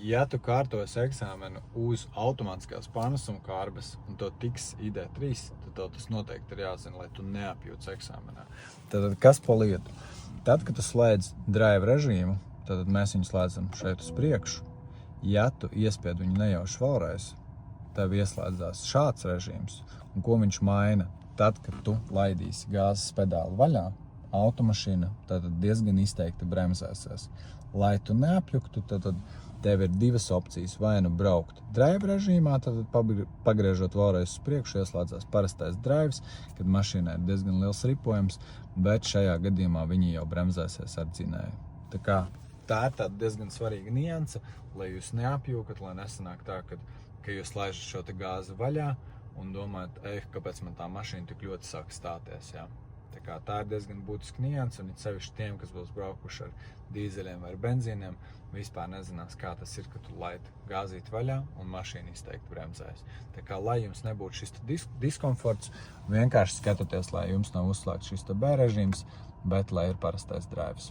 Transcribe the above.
Ja tu kārtos eksāmenu uz automātiskās pārnesuma kārbes un to tiks ID3, tad tev tas noteikti ir jāzina, lai tu neapjūc eksāmenā. Tad kas pa lietu? Tad, kad tu slēdz drive režīmu, tad mēs viņu slēdzam šeit uz priekšu. Ja tu iespied viņu nejauši vēlreiz, tev ieslēdzās šāds režīms, un ko viņš maina? Tad, kad tu laidīsi gāzes pedāli vaļā, automašīna tad diezgan izteikti bremzēsies. Lai tu neapjuktu, tad tev ir divas opcijas. Vai nu braukt drive režīmā, tad pagriežot vēlreiz uz priekšu, ieslēdzās parastais drives, kad mašīnai ir diezgan liels ripojums, bet šajā gadījumā viņi jau bremzēsies ar dzinēju. Tā ir tāda diezgan svarīga nianse, lai jūs neapjūkat, lai nesanāk tā, ka jūs laižat šo te gāzi vaļā un domājat, kāpēc man tā mašīna tik ļoti sāk stāties, jā. Tā ir diezgan būtiska nianse, un it sevišķi tiem, kas būs braukuši ar dīzeļiem vai benzīniem, vispār nezinās, kā tas ir, ka tu laidi gāzīt vaļā un mašīna izteikti bremzēs. Lai jums nebūtu šis diskomforts, vienkārši skatieties, lai jums nav uzslēgts šis B režīms, bet lai ir parastais drives.